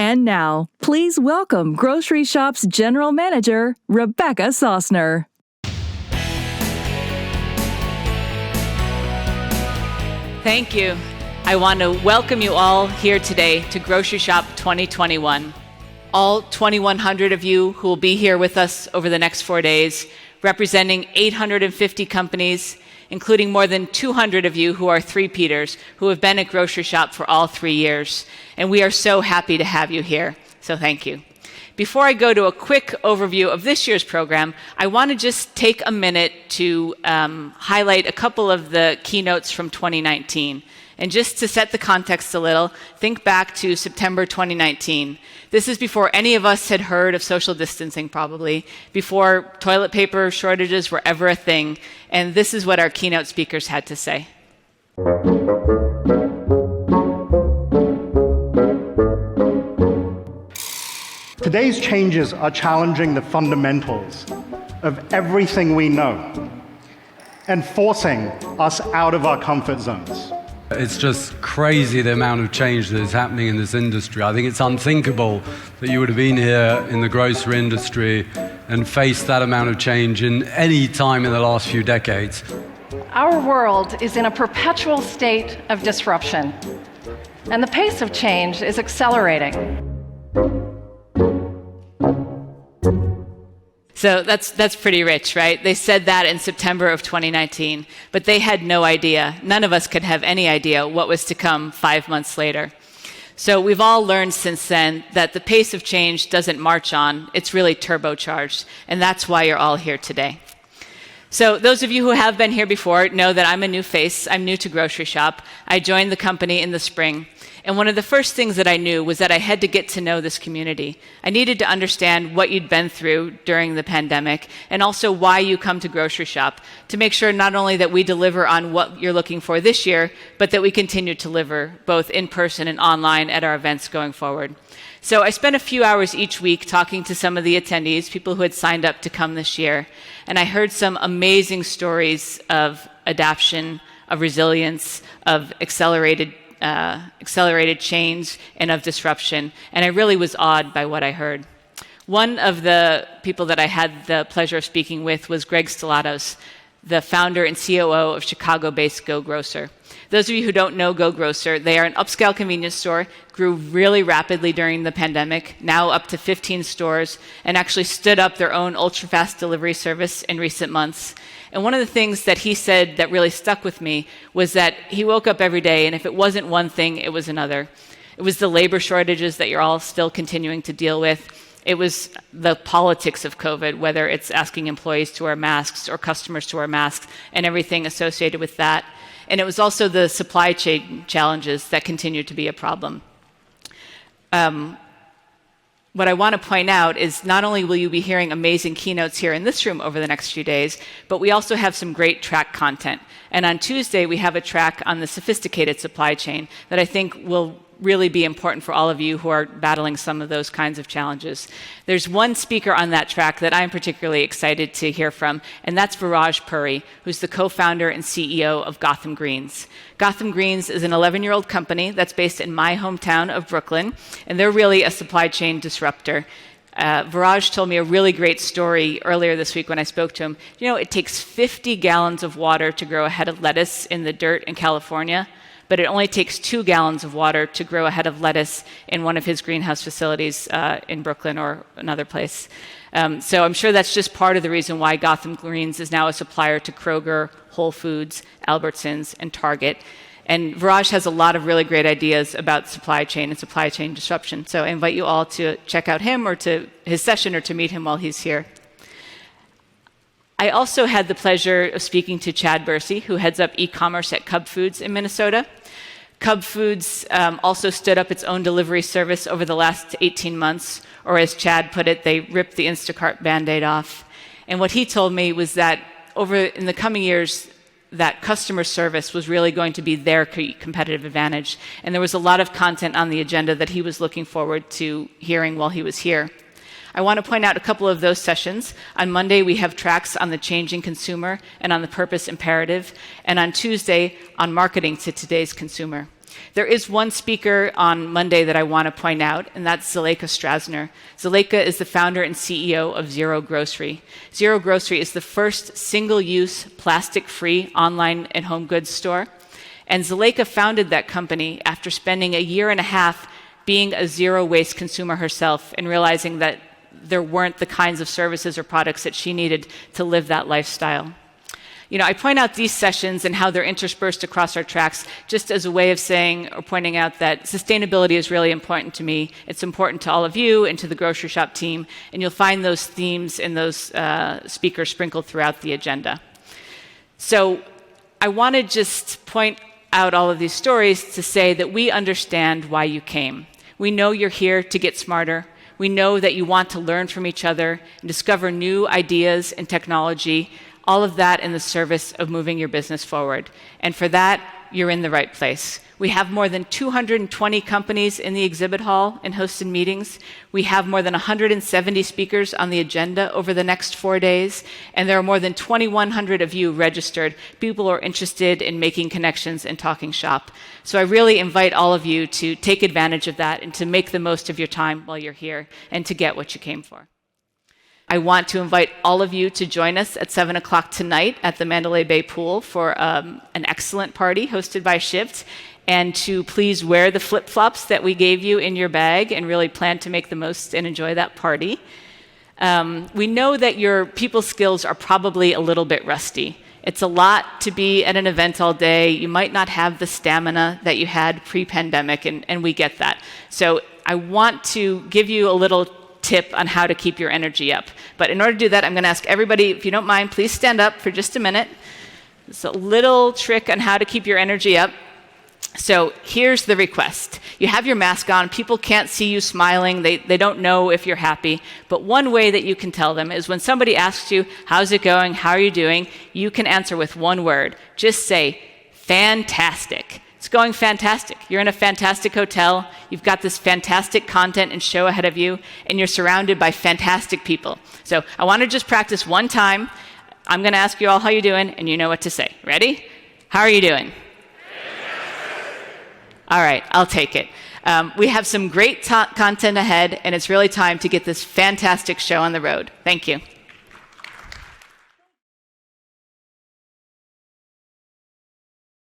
And now, please welcome Groceryshop's General Manager, Rebecca Sausner. Thank you. I want to welcome you all here today to Groceryshop 2021. All 2,100 of you who will be here with us over the next 4 days, representing 850 companies, including more than 200 of you who are three-peaters, who have been at Groceryshop for all 3 years. And we are so happy to have you here, so thank you. Before I go to a quick overview of this year's program, I want to just take a minute to highlight a couple of the keynotes from 2019. And just to set the context a little, think back to September 2019. This is before any of us had heard of social distancing, probably, before toilet paper shortages were ever a thing. And this is what our keynote speakers had to say. Today's changes are challenging the fundamentals of everything we know and forcing us out of our comfort zones. It's just crazy the amount of change that is happening in this industry. I think it's unthinkable that you would have been here in the grocery industry and faced that amount of change in any time in the last few decades. Our world is in a perpetual state of disruption, and the pace of change is accelerating. So that's pretty rich, right? They said that in September of 2019, but they had no idea. None of us could have any idea what was to come 5 months later. So we've all learned since then that the pace of change doesn't march on, it's really turbocharged, and that's why you're all here today. So those of you who have been here before know that I'm a new face. I'm new to Groceryshop. I joined the company in the spring. And one of the first things that I knew was that I had to get to know this community. I needed to understand what you'd been through during the pandemic and also why you come to Groceryshop to make sure not only that we deliver on what you're looking for this year, but that we continue to deliver both in person and online at our events going forward. So I spent a few hours each week talking to some of the attendees, people who had signed up to come this year, and I heard some amazing stories of adaptation, of resilience, of accelerated change and of disruption, and I really was awed by what I heard. One of the people that I had the pleasure of speaking with was Greg Stellatos, the founder and COO of Chicago-based Go Grocer. Those of you who don't know Go Grocer, they are an upscale convenience store, grew really rapidly during the pandemic, now up to 15 stores, and actually stood up their own ultra-fast delivery service in recent months. And one of the things that he said that really stuck with me was that he woke up every day, and if it wasn't one thing, it was another. It was the labor shortages that you're all still continuing to deal with. It was the politics of COVID, whether it's asking employees to wear masks or customers to wear masks and everything associated with that. And it was also the supply chain challenges that continue to be a problem. What I want to point out is not only will you be hearing amazing keynotes here in this room over the next few days, but we also have some great track content. And on Tuesday, we have a track on the sophisticated supply chain that I think will really be important for all of you who are battling some of those kinds of challenges. There's one speaker on that track that I'm particularly excited to hear from, and that's Viraj Puri, who's the co-founder and CEO of Gotham Greens. Gotham Greens is an 11-year-old company that's based in my hometown of Brooklyn, and they're really a supply chain disruptor. Viraj told me a really great story earlier this week when I spoke to him. You know, it takes 50 gallons of water to grow a head of lettuce in the dirt in California, but it only takes 2 gallons of water to grow a head of lettuce in one of his greenhouse facilities in Brooklyn or another place. So I'm sure that's just part of the reason why Gotham Greens is now a supplier to Kroger, Whole Foods, Albertsons, and Target. And Viraj has a lot of really great ideas about supply chain and supply chain disruption. So I invite you all to check out him or to his session or to meet him while he's here. I also had the pleasure of speaking to Chad Bursey, who heads up e-commerce at Cub Foods in Minnesota. Cub Foods also stood up its own delivery service over the last 18 months, or as Chad put it, they ripped the Instacart Band-Aid off. And what he told me was that in the coming years, that customer service was really going to be their competitive advantage. And there was a lot of content on the agenda that he was looking forward to hearing while he was here. I want to point out a couple of those sessions. On Monday, we have tracks on the changing consumer and on the purpose imperative, and on Tuesday, on marketing to today's consumer. There is one speaker on Monday that I want to point out, and that's Zuleika Sausner. Zuleika is the founder and CEO of Zero Grocery. Zero Grocery is the first single-use, plastic-free online and home goods store. And Zuleika founded that company after spending a year and a half being a zero-waste consumer herself and realizing that there weren't the kinds of services or products that she needed to live that lifestyle. I point out these sessions and how they're interspersed across our tracks just as a way of saying or pointing out that sustainability is really important to me. It's important to all of you and to the Groceryshop team, and you'll find those themes and those speakers sprinkled throughout the agenda. So I want to just point out all of these stories to say that we understand why you came. We know you're here to get smarter. We know that you want to learn from each other and discover new ideas and technology, all of that in the service of moving your business forward. And for that, you're in the right place. We have more than 220 companies in the exhibit hall and hosted meetings. We have more than 170 speakers on the agenda over the next 4 days. And there are more than 2,100 of you registered, people who are interested in making connections and talking shop. So I really invite all of you to take advantage of that and to make the most of your time while you're here and to get what you came for. I want to invite all of you to join us at 7 o'clock tonight at the Mandalay Bay Pool for an excellent party hosted by Shift, and to please wear the flip-flops that we gave you in your bag and really plan to make the most and enjoy that party. We know that your people skills are probably a little bit rusty. It's a lot to be at an event all day. You might not have the stamina that you had pre-pandemic, and we get that. So I want to give you a little tip on how to keep your energy up. But in order to do that, I'm going to ask everybody, if you don't mind, please stand up for just a minute. It's a little trick on how to keep your energy up. So here's the request. You have your mask on. People can't see you smiling. They don't know if you're happy. But one way that you can tell them is when somebody asks you, how's it going? How are you doing? You can answer with one word. Just say, fantastic. It's going fantastic. You're in a fantastic hotel. You've got this fantastic content and show ahead of you, and you're surrounded by fantastic people. So I want to just practice one time. I'm going to ask you all how you're doing, and you know what to say. Ready? How are you doing? All right, I'll take it. We have some great content ahead, and it's really time to get this fantastic show on the road. Thank you.